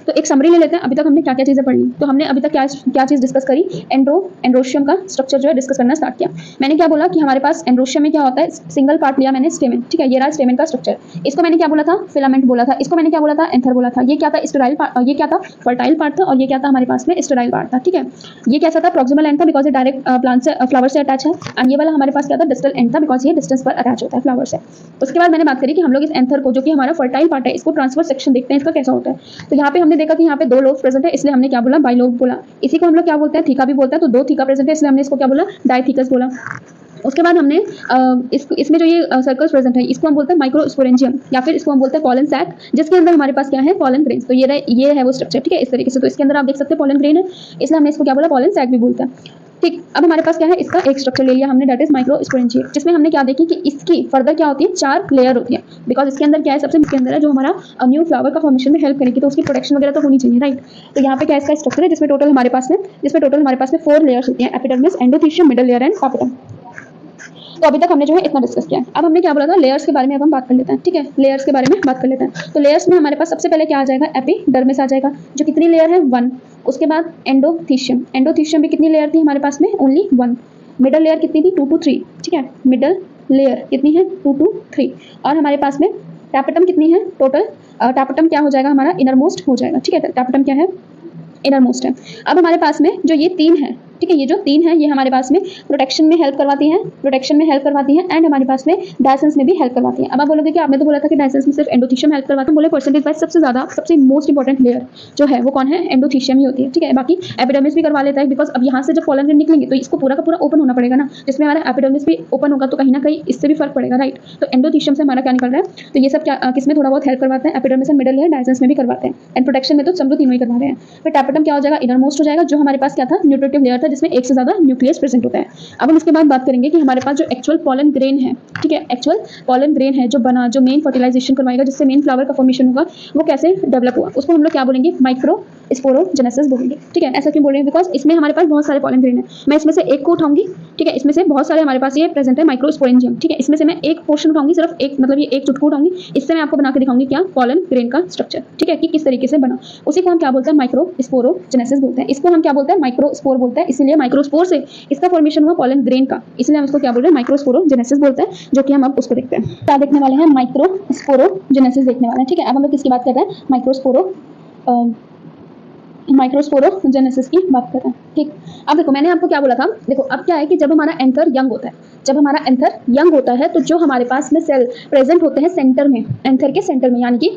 तो एक समरी ले लेते हैं, अभी तक हमने क्या क्या चीज़ें पढ़ ली। तो हमने अभी तक क्या चीज़ डिस्कस करी, एंड्रोशियम का स्ट्रक्चर जो है डिस्कस करना स्टार्ट किया। मैंने क्या बोला कि हमारे पास एंड्रोशियम में क्या होता है, सिंगल पार्ट लिया मैंने स्टेमेन, ठीक है, ये रहा स्टेमेन का स्ट्रक्चर। इसको मैंने क्या बोला था, फिलामेंट बोला था। इसको मैंने क्या बोला था, एंथर बोला था। ये क्या था, स्टेराइल पार्ट, ये क्या था, फर्टाइल पार्ट था, और ये क्या था हमारे पास में, स्टेराइल पार्ट था, ठीक है। ये कैसा था, प्रॉक्सिमल एंड था बिकॉज ये डायरेक्ट प्लांट से फ्लावर से अटैच है, एंड ये वाला हमारे पास क्या था, डिस्टल एंड था बिकॉज ये डिस्टेंस पर अटैच होता है फ्लावर से। उसके बाद मैंने बात करी कि हम लोग इस एंथर को, जो कि हमारा फर्टाइल पार्ट है, इसको ट्रांसफर सेक्शन देखते हैं इसका कैसा होता है। तो यहाँ पे हमने देखा कि यहाँ पे 2 लोब प्रेजेंट है, इसलिए हमने क्या बोला, बाइलोब बोला। इसी को हम लोग क्या बोलते हैं, थीका भी बोलते हैं। तो 2 थीका प्रेजेंट है, इसलिए हमने इसको क्या बोला, डायथीकस बोला। उसके बाद हमने इसमें जो ये सर्कल्स प्रेजेंट है, इसको हम बोलते हैं माइक्रोस्पोरेंजियम, या फिर इसको हम बोलते हैं पॉलन सैक, जिसके अंदर हमारे पास क्या है, पॉलन ग्रेन। तो ये है वो स्ट्रक्चर, ठीक है, इस तरीके से। तो इसके अंदर आप देख सकते हैं पॉलन ग्रेन है, इसलिए हमने इसको क्या बोला, पॉलन सैक भी बोलते हैं, ठीक। अब हमारे पास क्या है, इसका एक स्ट्रक्चर ले लिया हमने, दैट इज माइक्रोस्पोरेंजियम, जिसमें हमने क्या देखी कि इसकी फर्दर क्या होती है, 4 लेयर होती है, बिकॉज इसके अंदर क्या है, सबसे इसके अंदर है जो हमारा न्यू फ्लावर का फॉर्मेशन में हेल्प करेगी, तो उसकी प्रोटेक्शन वगैरह तो होनी चाहिए, राइट। तो यहाँ पे क्या इसका स्ट्रक्चर है, जिसमें टोटल हमारे पास में 4 लेयर्स होती है, epidermis, endothecium, middle layer and tapetum. तो अभी तक हमने जो है इतना डिस्कस किया है। अब हमने क्या बोला था, लेयर्स के बारे में अब हम बात कर लेते हैं, ठीक है, लेयर्स के बारे में बात कर लेते हैं। तो लेयर्स में हमारे पास सबसे पहले क्या आ जाएगा, एपिडर्मिस आ जाएगा, जो कितनी लेयर है, 1। उसके बाद एंडोथीशियम भी कितनी लेयर थी हमारे पास में, ओनली 1। मिडल लेयर कितनी थी, 2 to 3, ठीक है, मिडल लेयर कितनी है, 2 to 3। और हमारे पास में टापेटम कितनी है टोटल, टापेटम क्या हो जाएगा हमारा, इनर मोस्ट हो जाएगा, ठीक है, टापेटम क्या है, इनर मोस्ट है। अब हमारे पास में जो ये 3 है, ठीक है, ये जो 3 है, ये हमारे पास में प्रोटेक्शन में हेल्प करवाती हैं, एंड हमारे पास में डायसेंस में भी हेल्प करवाती हैं। अब आप बोलोगे कि आपने तो बोला था कि डायसेंस में सिर्फ एंडोथीशियम हेल्प करवाता है, बोले परसेंटेज वाइज सबसे ज़्यादा, सबसे मोस्ट इंपॉर्टेंट लेयर जो है वो कौन है, एंडोथीशियम ही होती है, ठीक है। बाकी एपिडर्मिस भी करवा लेता है, बिकॉज अब यहाँ से जब पॉलन ग्रेन निकलेंगे तो इसको पूरा का पूरा ओपन होना पड़ेगा ना, जिसमें हमारा एपिडर्मिस भी ओपन होगा, तो कहीं ना कहीं इससे भी फर्क पड़ेगा, राइट। तो एंडोथीशियम से हमारा क्या निकल रहा है, तो ये सब क्या किसमें थोड़ा बहुत हेल्प करवाते हैं, एपिडर्मिस एंड मिडल लेयर, डायसेंस में भी करवाते हैं, एंड प्रोटेक्शन में तो सब तीनों ही करवा रहे हैं। फिर टापेटम क्या हो जाएगा, इनर मोस्ट हो जाएगा, जो हमारे पास क्या था, न्यूट्रिटिव लेयर था, जिसमें एक से ज़्यादा न्यूक्लियस प्रेजेंट होता है। अब हम इसके बाद बात करेंगे कि हमारे पास जो एक्चुअल पॉलन ग्रेन है, ठीक है, एक्चुअल पॉलन ग्रेन है जो मेन फर्टिलाइजेशन करवाएगा, जिससे मेन फ्लावर का फॉर्मेशन होगा, वो कैसे डेवलप हुआ, उसको हम लोग क्या बोलेंगे, माइक्रोस्पोरोजेनेसिस बोलेंगे, ठीक है। ऐसा क्यों बोल रहे हैं, बिकॉज इसमें हमारे पास बहुत सारे पॉलन ग्रेन है, मैं इसमें से एक को उठाऊंगी, ठीक है, इसमें से बहुत सारे हमारे पास ये प्रेजेंट है माइक्रोस्पोरेंजियम, ठीक है, इसमें से मैं एक पोर्शन उठाऊंगी, सिर्फ एक, मतलब ये एक चुटकू उठाऊंगी, इससे मैं आपको बना के दिखाऊंगी क्या, पॉलन ग्रेन का स्ट्रक्चर, ठीक है, कि किस तरीके से बना, उसी को हम क्या बोलते हैं, माइक्रोस्पोरोजेनेसिस बोलते हैं। इसको हम क्या बोलते हैं, माइक्रोस्पोर बोलते हैं, इसीलिए माइक्रोस्पोर से इसका फॉर्मेशन हुआ पॉलन ग्रेन का, इसलिए हम इसको क्या बोल रहे हैं, माइक्रोस्पोरोजेनेसिस बोलते हैं, जो कि हम अब उसको देखते हैं। क्या देखने वाले हैं, माइक्रोस्पोरोजेनेसिस देखने वाले हैं, ठीक है। अब हम लोग किसकी बात कर रहे हैं, माइक्रोस्पोरोजेनेसिस की बात कर रहे हैं, ठीक। अब देखो मैंने आपको क्या बोला था, देखो अब क्या है कि जब हमारा एंथर यंग होता है, तो जो हमारे पास में सेल प्रेजेंट होते हैं सेंटर में, एंथर के सेंटर में, यानी कि